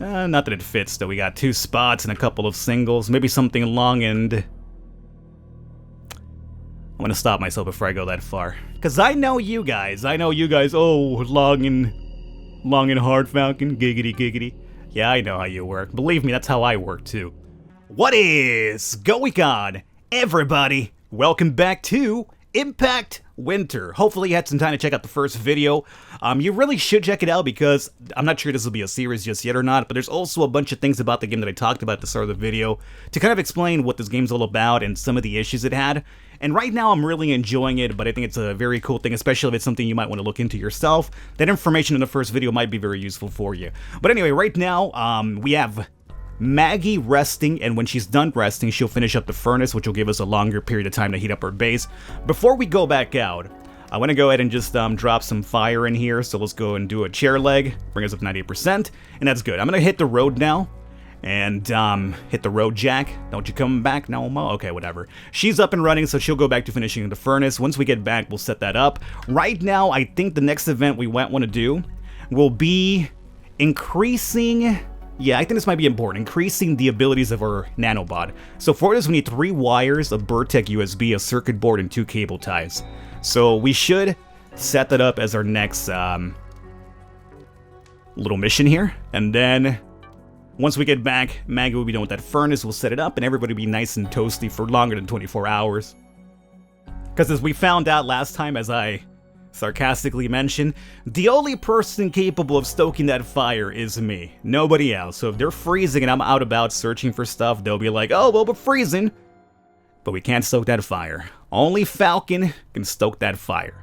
Not that it fits, though. We got 2 spots and a couple of singles. Maybe something long and... I'm gonna stop myself before I go that far. Because I know you guys. Oh, long and hard, Falcon. Giggity, giggity. Yeah, I know how you work. Believe me, that's how I work, too. What is going on, everybody? Welcome back to Impact Winter. Hopefully you had some time to check out the first video. You really should check it out because I'm not sure this will be a series just yet or not, but there's also a bunch of things about the game that I talked about at the start of the video to kind of explain what this game's all about and some of the issues it had. And right now I'm really enjoying it, but I think it's a very cool thing, especially if it's something you might want to look into yourself. That information in the first video might be very useful for you. But anyway, right now we have Maggie resting, and when she's done resting, she'll finish up the furnace, which will give us a longer period of time to heat up our base. Before we go back out, I want to go ahead and just drop some fire in here, so let's go and do a chair leg, bring us up 98%, and that's good. I'm going to hit the road now, and hit the road, Jack. Don't you come back no more? Okay, whatever. She's up and running, so she'll go back to finishing the furnace. Once we get back, we'll set that up. Right now, I think the next event we might want to do will be increasing... Yeah, I think this might be important, increasing the abilities of our nanobot. So for this, we need 3 wires, a Burtec USB, a circuit board, and 2 cable ties. So we should set that up as our next little mission here. And then, once we get back, Maggie will be done with that furnace, we'll set it up, and everybody will be nice and toasty for longer than 24 hours. Because as we found out last time, as I sarcastically mentioned, the only person capable of stoking that fire is me, nobody else. So if they're freezing and I'm out about searching for stuff, they'll be like, oh, well, we're freezing, but we can't stoke that fire. Only Falcon can stoke that fire.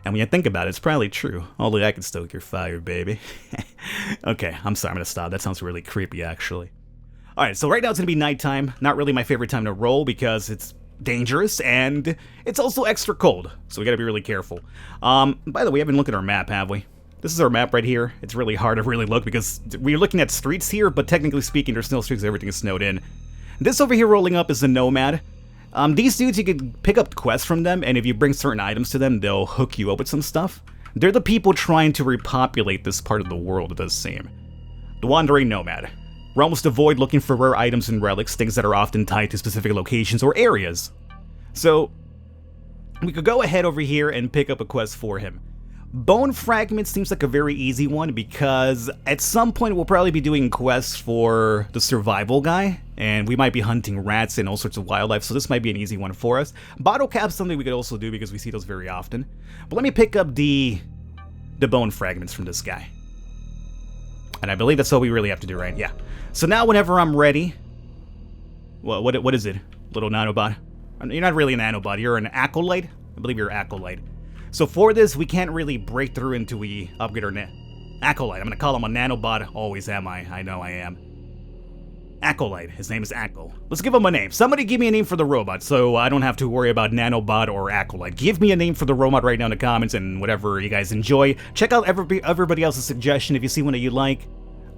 And when you think about it, it's probably true. Only I can stoke your fire, baby. Okay, I'm sorry, I'm gonna stop. That sounds really creepy, actually. Alright, so right now it's gonna be nighttime. Not really my favorite time to roll because it's dangerous, and it's also extra cold, so we gotta be really careful. By the way, we haven't looked at our map, have we? This is our map right here. It's really hard to really look because we're looking at streets here, but technically speaking, there's no streets, everything is snowed in. This over here rolling up is the Nomad. These dudes, you can pick up quests from them, and if you bring certain items to them, they'll hook you up with some stuff. They're the people trying to repopulate this part of the world, it does seem. The Wandering Nomad. Realms to avoid looking for rare items and relics, things that are often tied to specific locations or areas. So, we could go ahead over here and pick up a quest for him. Bone Fragment seems like a very easy one because at some point we'll probably be doing quests for the survival guy, and we might be hunting rats and all sorts of wildlife, so this might be an easy one for us. Bottle Cap's something we could also do because we see those very often. But let me pick up the Bone Fragments from this guy. And I believe that's all we really have to do, right? Yeah. So now whenever I'm ready... Well, what is it? Little nanobot? You're not really an nanobot, you're an acolyte? I believe you're an acolyte. So for this, we can't really break through until we upgrade our acolyte. I'm gonna call him a nanobot, always am I know I am. Acolyte, his name is Acco. Let's give him a name. Somebody give me a name for the robot so I don't have to worry about nanobot or acolyte. Give me a name for the robot right now in the comments and whatever you guys enjoy. Check out everybody else's suggestion if you see one that you like.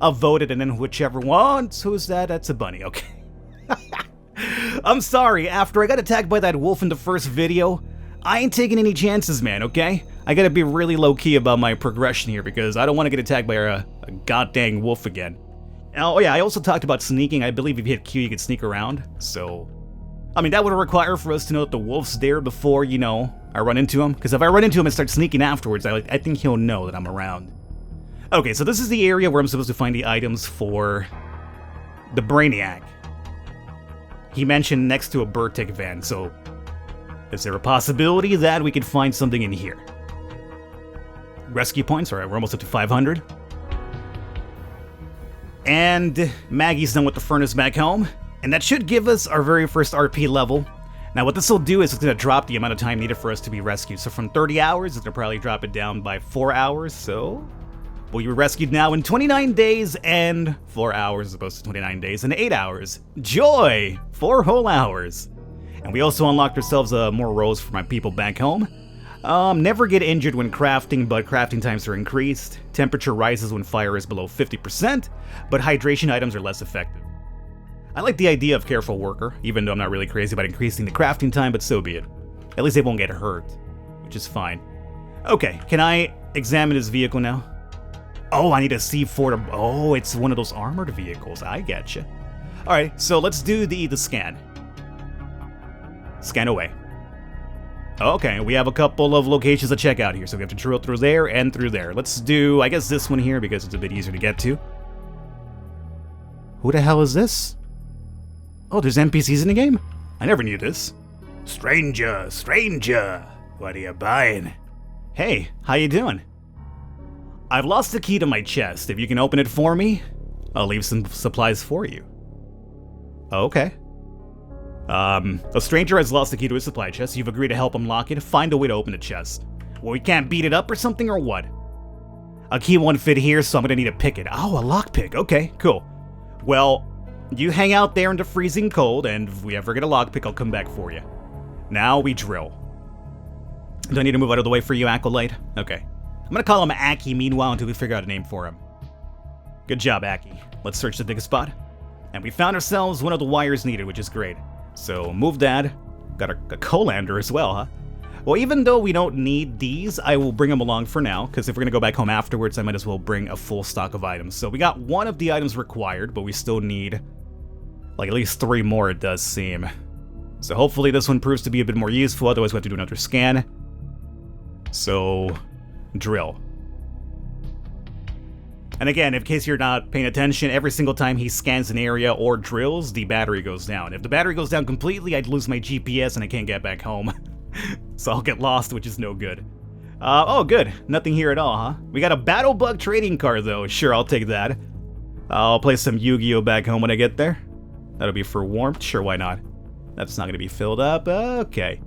I'll vote it, and then whichever one. Who's that? That's a bunny, okay. I'm sorry, after I got attacked by that wolf in the first video, I ain't taking any chances, man, okay? I gotta be really low-key about my progression here because I don't want to get attacked by a goddamn wolf again. Oh yeah, I also talked about sneaking. I believe if you hit Q, you can sneak around, so... I mean, that would require for us to know that the wolf's there before, you know, I run into him. Because if I run into him and start sneaking afterwards, I think he'll know that I'm around. Okay, so this is the area where I'm supposed to find the items for the Brainiac. He mentioned next to a Burtec van, so is there a possibility that we could find something in here? Rescue points, alright, we're almost up to 500. And Maggie's done with the furnace back home, and that should give us our very first RP level. Now what this will do is it's going to drop the amount of time needed for us to be rescued. So from 30 hours, it's going to probably drop it down by 4 hours, so... We'll be rescued now in 29 days and 4 hours as opposed to 29 days and 8 hours. Joy! 4 whole hours. And we also unlocked ourselves more roles for my people back home. Never get injured when crafting, but crafting times are increased. Temperature rises when fire is below 50%, but hydration items are less effective. I like the idea of Careful Worker, even though I'm not really crazy about increasing the crafting time, but so be it. At least they won't get hurt, which is fine. Okay, can I examine his vehicle now? Oh, I need a C4 to... Oh, it's one of those armored vehicles. I getcha. Alright, so let's do the scan. Scan away. Okay, we have a couple of locations to check out here, so we have to drill through there and through there. Let's do, I guess, this one here because it's a bit easier to get to. Who the hell is this? Oh, there's NPCs in the game? I never knew this. Stranger, stranger, what are you buying? Hey, how you doing? I've lost the key to my chest. If you can open it for me, I'll leave some supplies for you. Okay. A stranger has lost the key to his supply chest. You've agreed to help him lock it. Find a way to open the chest. Well, we can't beat it up or something, or what? A key won't fit here, so I'm gonna need to pick it. Oh, a lockpick. Okay, cool. Well, you hang out there in the freezing cold, and if we ever get a lockpick, I'll come back for you. Now we drill. Do I need to move out of the way for you, Acolyte? Okay. I'm gonna call him Aki meanwhile until we figure out a name for him. Good job, Aki. Let's search the biggest spot. And we found ourselves one of the wires needed, which is great. So, move that. Got a colander as well, huh? Well, even though we don't need these, I will bring them along for now, because if we're gonna go back home afterwards, I might as well bring a full stock of items. So we got one of the items required, but we still need, like, at least 3 more, it does seem. So hopefully this one proves to be a bit more useful, otherwise we have to do another scan. So, drill. And again, in case you're not paying attention, every single time he scans an area or drills, the battery goes down. If the battery goes down completely, I'd lose my GPS and I can't get back home. So I'll get lost, which is no good. Oh, good. Nothing here at all, huh? We got a Battle Bug trading card, though. Sure, I'll take that. I'll play some Yu-Gi-Oh! Back home when I get there. That'll be for warmth. Sure, why not? That's not going to be filled up. Okay.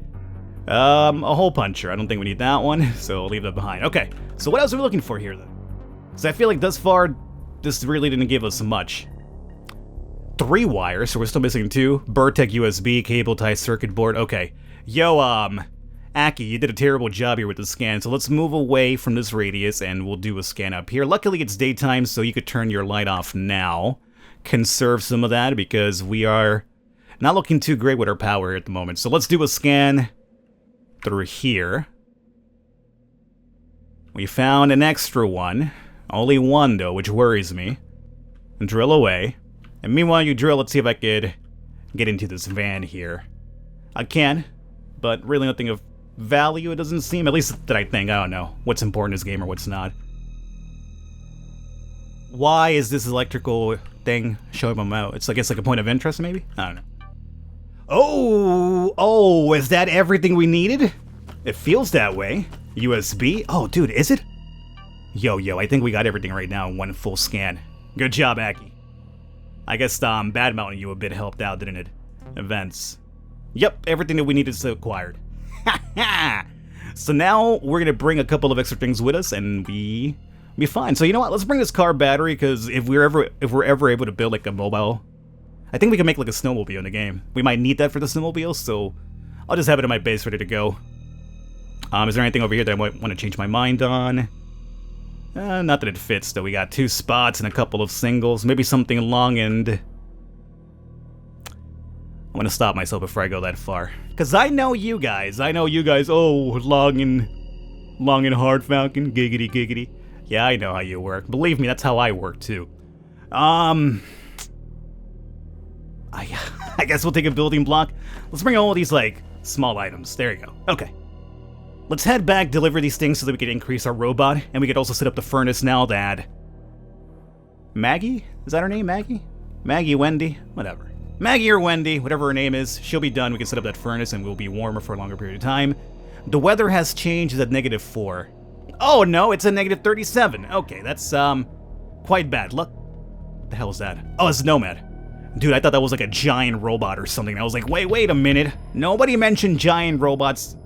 A hole puncher. I don't think we need that one, so I'll leave that behind. Okay, so what else are we looking for here, then? Because I feel like thus far, this really didn't give us much. 3 wires, so we're still missing 2. Burtec USB, cable tie circuit board. Okay. Yo, Aki, you did a terrible job here with the scan, so let's move away from this radius and we'll do a scan up here. Luckily, it's daytime, so you could turn your light off now. Conserve some of that, because we are not looking too great with our power at the moment. So let's do a scan through here. We found an extra one. Only 1, though, which worries me. And drill away. And meanwhile you drill, let's see if I could get into this van here. I can, but really nothing of value, it doesn't seem. At least that I think. I don't know what's important in this game or what's not. Why is this electrical thing showing my mouth? It's, I guess, like a point of interest, maybe? I don't know. Oh, is that everything we needed? It feels that way. USB? Oh, dude, is it? Yo, I think we got everything right now in one full scan. Good job, Aki. I guess bad-mounting you a bit helped out, didn't it? Events. Yep, everything that we needed is acquired. So now we're gonna bring a couple of extra things with us, and be fine. So you know what? Let's bring this car battery, because if we're ever able to build like a mobile, I think we can make like a snowmobile in the game. We might need that for the snowmobile, so I'll just have it in my base ready to go. Is there anything over here that I might want to change my mind on? Not that it fits, though. We got 2 spots and a couple of singles. Maybe something long and... I'm gonna stop myself before I go that far. Because I know you guys. Oh, long and hard, Falcon. Giggity, giggity. Yeah, I know how you work. Believe me, that's how I work, too. I guess we'll take a building block. Let's bring all of these, like, small items. There you go. Okay. Let's head back, deliver these things so that we can increase our robot, and we could also set up the furnace now that... Maggie? Is that her name, Maggie? Maggie, Wendy? Whatever. Maggie or Wendy, whatever her name is, she'll be done. We can set up that furnace and we'll be warmer for a longer period of time. The weather has changed. It's at -4. Oh no, it's a -37. Okay, that's, quite bad. Look. What the hell is that? Oh, it's Nomad. Dude, I thought that was like a giant robot or something. I was like, wait a minute. Nobody mentioned giant robots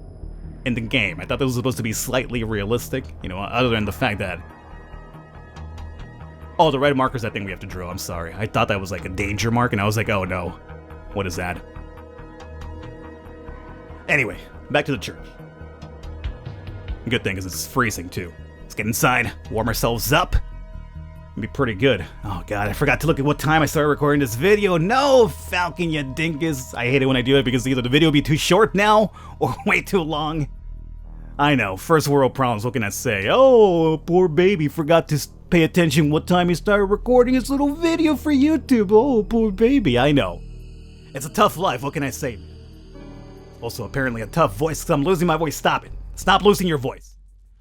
in the game. I thought that was supposed to be slightly realistic, you know, other than the fact that... Oh, the red marker's that thing we have to drill. I'm sorry. I thought that was like a danger mark, and I was like, oh no. What is that? Anyway, back to the church. Good thing is it's freezing, too. Let's get inside, warm ourselves up. It'll be pretty good. Oh god, I forgot to look at what time I started recording this video. No, Falcon, you dinkus. I hate it when I do it because either the video will be too short now or way too long. I know, first world problems, what can I say? Oh, poor baby, forgot to pay attention what time he started recording his little video for YouTube. Oh, poor baby. I know. It's a tough life. What can I say? Also, apparently a tough voice because I'm losing my voice. Stop it. Stop losing your voice.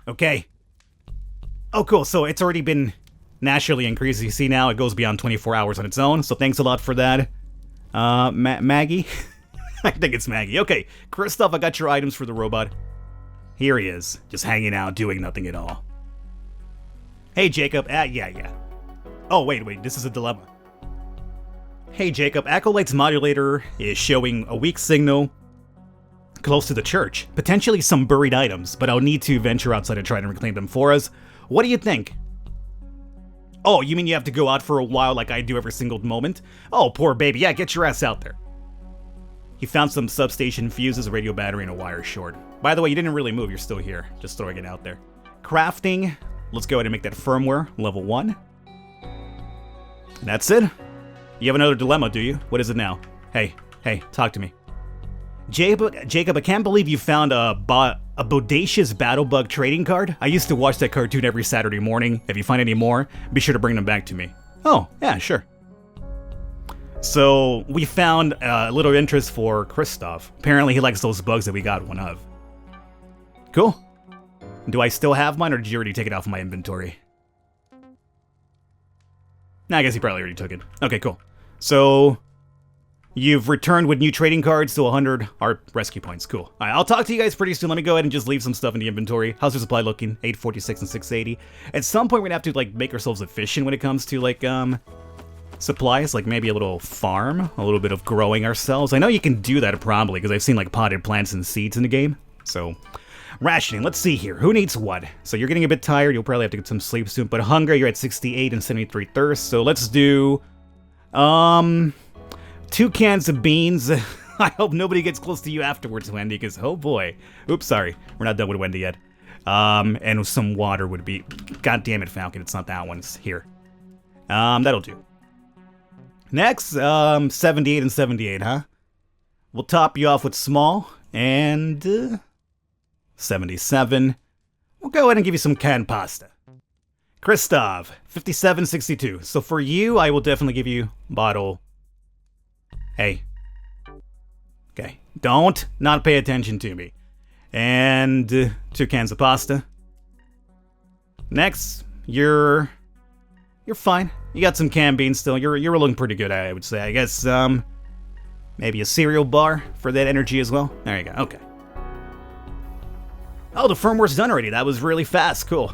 Okay? Oh, cool. So it's already been naturally increased. You see now it goes beyond 24 hours on its own. So thanks a lot for that. Maggie? I think it's Maggie. Okay, Christoph, I got your items for the robot. Here he is, just hanging out, doing nothing at all. Hey, Jacob. Yeah. Oh, wait, this is a dilemma. Hey, Jacob, Acolyte's modulator is showing a weak signal close to the church. Potentially some buried items, but I'll need to venture outside and try to reclaim them for us. What do you think? Oh, you mean you have to go out for a while like I do every single moment? Oh, poor baby. Yeah, get your ass out there. He found some substation fuses, a radio battery, and a wire short. By the way, you didn't really move. You're still here. Just throwing it out there. Crafting. Let's go ahead and make that firmware. Level 1. That's it. You have another dilemma, do you? What is it now? Hey, talk to me. Jacob, I can't believe you found a bodacious battlebug trading card. I used to watch that cartoon every Saturday morning. If you find any more, be sure to bring them back to me. Oh, yeah, sure. So, we found a little interest for Christoph. Apparently he likes those bugs that we got one of. Cool. Do I still have mine, or did you already take it off my inventory? Nah, I guess he probably already took it. Okay, cool. So, you've returned with new trading cards to 100 art rescue points. Cool. Alright, I'll talk to you guys pretty soon. Let me go ahead and just leave some stuff in the inventory. How's your supply looking? 846 and 680. At some point, we're gonna have to, like, make ourselves efficient when it comes to, like, supplies, like maybe a little farm, a little bit of growing ourselves. I know you can do that probably, because I've seen like potted plants and seeds in the game. So, rationing, let's see here. Who needs what? So you're getting a bit tired, you'll probably have to get some sleep soon, but hunger, you're at 68 and 73 thirst, so let's do, 2 cans of beans. I hope nobody gets close to you afterwards, Wendy, because, oh boy. Oops, sorry, we're not done with Wendy yet. And some water would be, god damn it, Falcon, it's not that one, it's here. That'll do. Next, 78 and 78, huh? We'll top you off with small, and 77. We'll go ahead and give you some canned pasta. Christoph, 57.62. So for you, I will definitely give you bottle. Hey. Okay, don't not pay attention to me. And 2 cans of pasta. Next, you're fine. You got some canned beans still. You're looking pretty good, I would say. I guess, maybe a cereal bar for that energy as well. There you go. Okay. Oh, the firmware's done already. That was really fast. Cool.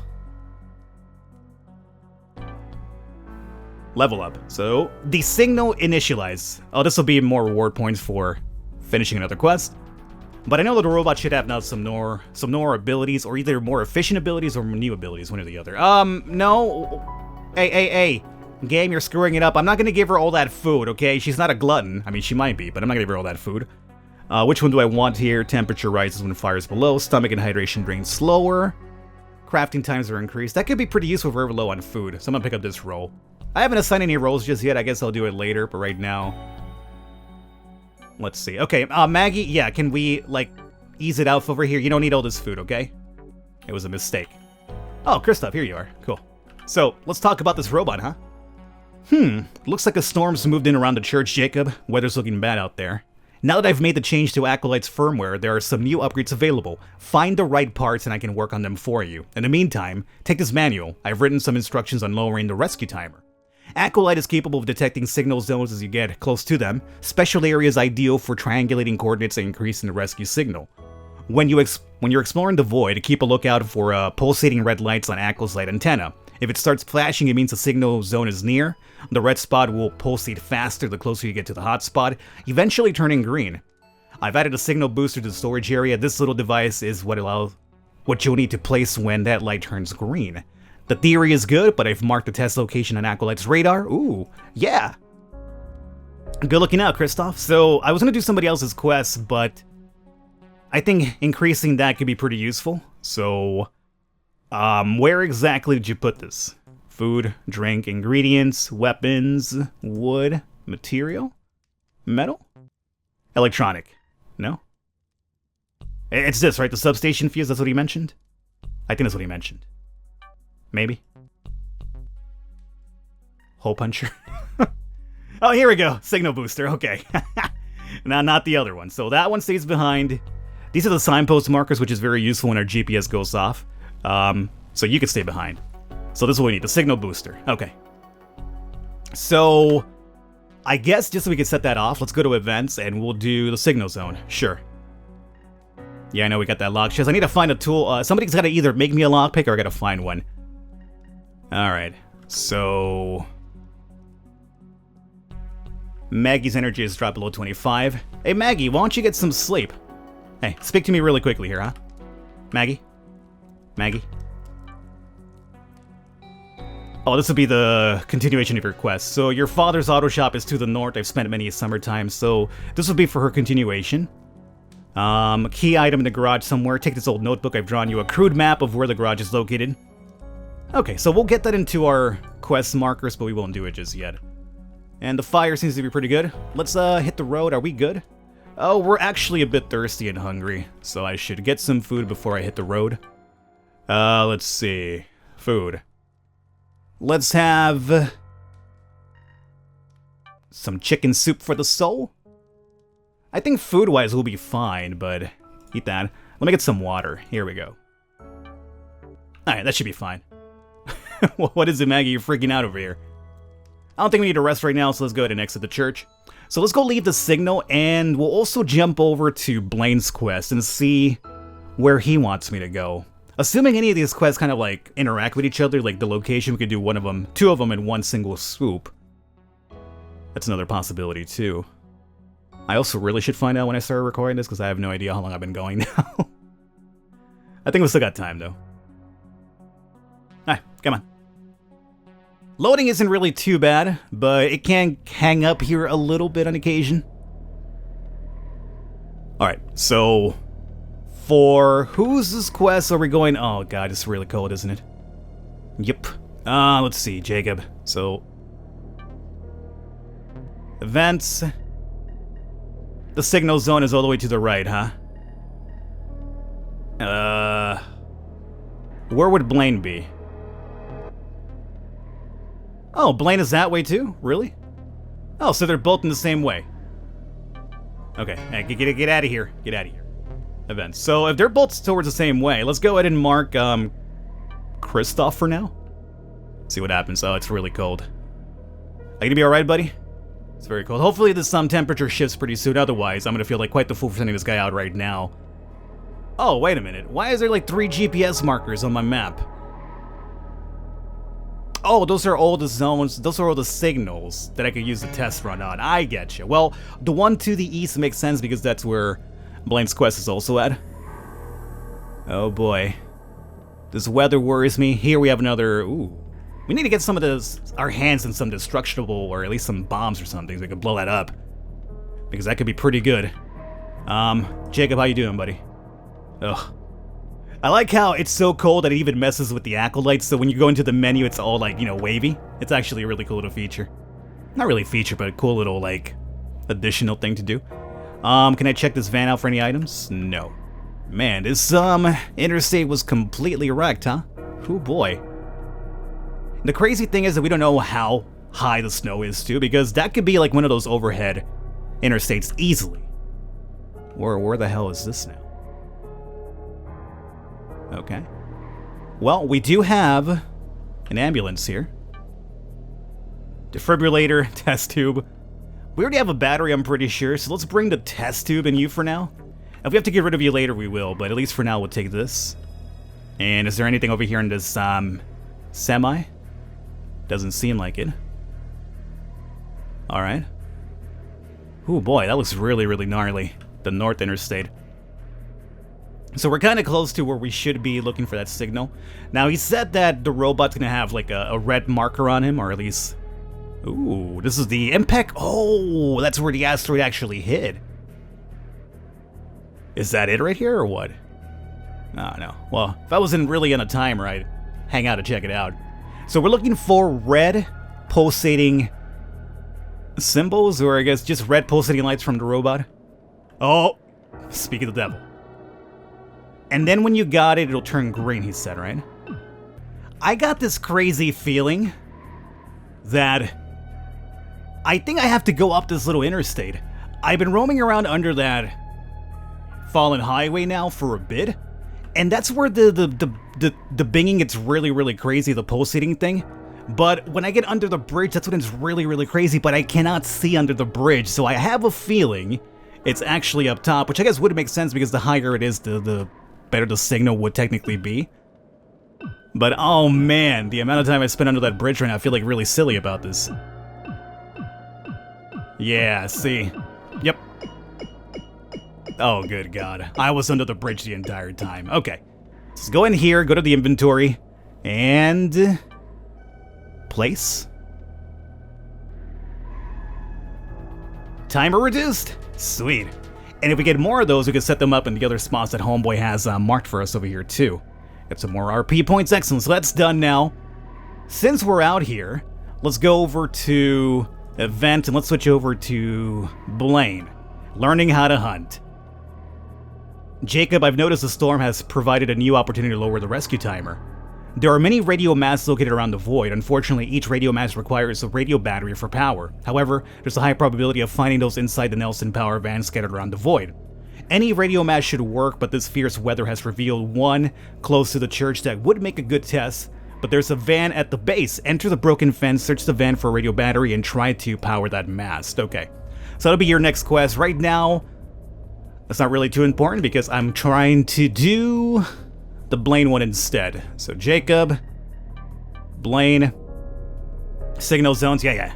Level up. So, the signal initialize. Oh, this will be more reward points for finishing another quest. But I know that the robot should have now some more abilities, or either more efficient abilities or new abilities, one or the other. No. Hey. Game, you're screwing it up. I'm not gonna give her all that food, okay? She's not a glutton. I mean, she might be, but I'm not gonna give her all that food. Which one do I want here? Temperature rises when fire is below. Stomach and hydration drain slower. Crafting times are increased. That could be pretty useful if we're low on food. So I'm gonna pick up this role. I haven't assigned any roles just yet. I guess I'll do it later, but right now... Let's see. Okay, Maggie, yeah, can we, like, ease it out over here? You don't need all this food, okay? It was a mistake. Oh, Christoph, here you are. Cool. So, let's talk about this robot, huh? Looks like a storm's moved in around the church, Jacob. Weather's looking bad out there. Now that I've made the change to Acolyte's firmware, there are some new upgrades available. Find the right parts and I can work on them for you. In the meantime, take this manual. I've written some instructions on lowering the rescue timer. Acolyte is capable of detecting signal zones as you get close to them. Special areas ideal for triangulating coordinates and increasing the rescue signal. When you're exploring the void, keep a lookout for pulsating red lights on Acolyte's light antenna. If it starts flashing, it means the signal zone is near. The red spot will pulsate faster the closer you get to the hot spot, eventually turning green. I've added a signal booster to the storage area. This little device is what you'll need to place when that light turns green. The theory is good, but I've marked the test location on Acolyte's radar. Ooh, yeah. Good looking out, Christoph. So, I was going to do somebody else's quest, but I think increasing that could be pretty useful. So, where exactly did you put this? Food, drink, ingredients, weapons, wood, material, metal, electronic. No? It's this, right? The substation fuse, that's what he mentioned? I think that's what he mentioned. Maybe? Hole puncher. Oh, here we go. Signal booster. Okay. Now, not the other one. So that one stays behind. These are the signpost markers, which is very useful when our GPS goes off. So you can stay behind. So this is what we need. The signal booster. Okay. So I guess just so we can set that off, let's go to events and we'll do the signal zone. Sure. Yeah, I know we got that lock chest. I need to find a tool. Somebody's got to either make me a lockpick or I got to find one. Alright. So Maggie's energy has dropped below 25. Hey, Maggie, why don't you get some sleep? Hey, speak to me really quickly here, huh? Maggie? Maggie? Oh, this will be the continuation of your quest. So your father's auto shop is to the north. I've spent many summertime, so this will be for her continuation. Key item in the garage somewhere. Take this old notebook. I've drawn you a crude map of where the garage is located. Okay, so we'll get that into our quest markers, but we won't do it just yet. And the fire seems to be pretty good. Let's hit the road. Are we good? Oh, we're actually a bit thirsty and hungry, so I should get some food before I hit the road. Let's see. Food. Let's have some chicken soup for the soul. I think food-wise we'll be fine, but eat that. Let me get some water. Here we go. Alright, that should be fine. What is it, Maggie? You're freaking out over here. I don't think we need to rest right now, so let's go ahead and exit the church. So let's go leave the signal, and we'll also jump over to Blaine's quest and see where he wants me to go. Assuming any of these quests kind of like interact with each other, like the location, we could do one of them, two of them in one single swoop. That's another possibility too. I also really should find out when I start recording this because I have no idea how long I've been going now. I think we still got time though. Alright, come on. Loading isn't really too bad, but it can hang up here a little bit on occasion. Alright, so for whose quest are we going? Oh god, it's really cold, isn't it? Yep. Let's see, Jacob. So events. The signal zone is all the way to the right, huh? Where would Blaine be? Oh, Blaine is that way too? Really? Oh, so they're both in the same way. Okay, hey, get out of here. Get out of here. Events. So if they're both towards the same way, let's go ahead and mark Christoph for now. See what happens. Oh, it's really cold. Are you gonna be alright, buddy? It's very cold. Hopefully the sun temperature shifts pretty soon, otherwise I'm gonna feel like quite the fool for sending this guy out right now. Oh, wait a minute. Why is there like 3 GPS markers on my map? Oh, those are all the zones, those are all the signals that I could use the test run on. I get you. Well, the one to the east makes sense because that's where Blaine's quest is also at. Oh boy. This weather worries me. Here we have another, ooh. We need to get some of those, our hands in some destructible, or at least some bombs or something so we can blow that up. Because that could be pretty good. Jacob, how you doing, buddy? Ugh. I like how it's so cold that it even messes with the acolytes, so when you go into the menu, it's all like, you know, wavy. It's actually a really cool little feature. Not really a feature, but a cool little, like, additional thing to do. Can I check this van out for any items? No. Man, this, interstate was completely wrecked, huh? Oh boy. The crazy thing is that we don't know how high the snow is, too, because that could be like one of those overhead interstates easily. Where the hell is this now? Okay. Well, we do have an ambulance here. Defibrillator, test tube. We already have a battery, I'm pretty sure, so let's bring the test tube and you for now. If we have to get rid of you later, we will, but at least for now, we'll take this. And is there anything over here in this, semi? Doesn't seem like it. Alright. Oh boy, that looks really, really gnarly. The North Interstate. So we're kind of close to where we should be looking for that signal. Now, he said that the robot's gonna have like a red marker on him, or at least... Ooh, this is the impact... Oh, that's where the asteroid actually hit. Is that it right here, or what? Oh, no. Well, if I wasn't really on a timer, I'd hang out to check it out. So we're looking for red pulsating symbols, or I guess just red pulsating lights from the robot. Oh, speak of the devil. And then when you got it, it'll turn green, he said, right? I got this crazy feeling that I think I have to go up this little interstate. I've been roaming around under that fallen highway now for a bit, and that's where the binging gets really, really crazy, the pulsating thing. But when I get under the bridge, that's when it's really, really crazy, but I cannot see under the bridge, so I have a feeling it's actually up top, which I guess would make sense because the higher it is, the better the signal would technically be. But oh man, the amount of time I spent under that bridge right now, I feel like really silly about this. Yeah, see. Yep. Oh, good God. I was under the bridge the entire time. Okay. Let's go in here, go to the inventory, and place. Timer reduced? Sweet. And if we get more of those, we can set them up in the other spots that Homeboy has marked for us over here, too. Get some more RP points. Excellent. So that's done now. Since we're out here, let's go over to Event and let's switch over to Blaine. Learning how to hunt. Jacob, I've noticed the storm has provided a new opportunity to lower the rescue timer. There are many radio masts located around the void. Unfortunately, each radio mast requires a radio battery for power. However, there's a high probability of finding those inside the Nelson power van scattered around the void. Any radio mast should work, but this fierce weather has revealed one close to the church that would make a good test. But there's a van at the base. Enter the broken fence, search the van for a radio battery, and try to power that mast. Okay, so that'll be your next quest. Right now, that's not really too important because I'm trying to do the Blaine one instead. So Jacob, Blaine, signal zones, yeah.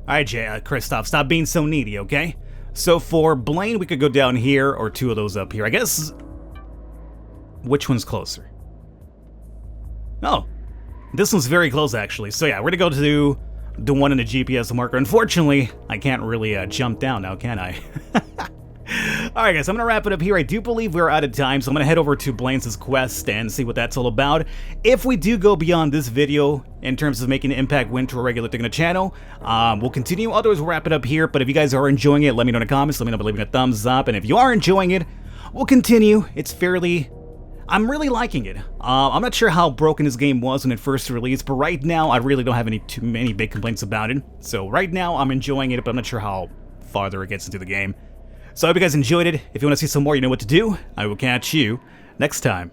Alright, Christoph, stop being so needy, okay? So for Blaine, we could go down here, or two of those up here. I guess, which one's closer? Oh, this one's very close, actually. So yeah, we're gonna go to the one in the GPS marker. Unfortunately, I can't really jump down now, can I? Alright guys, I'm gonna wrap it up here. I do believe we're out of time, so I'm gonna head over to Blaine's quest and see what that's all about. If we do go beyond this video in terms of making an impact win to a regular thing on the channel, we'll continue. Otherwise, we'll wrap it up here. But if you guys are enjoying it, let me know in the comments. Let me know by leaving a thumbs up. And if you are enjoying it, we'll continue. It's fairly... I'm really liking it. I'm not sure how broken this game was when it first released, but right now, I really don't have too many big complaints about it. So right now, I'm enjoying it, but I'm not sure how farther it gets into the game. So I hope you guys enjoyed it. If you want to see some more, you know what to do. I will catch you next time.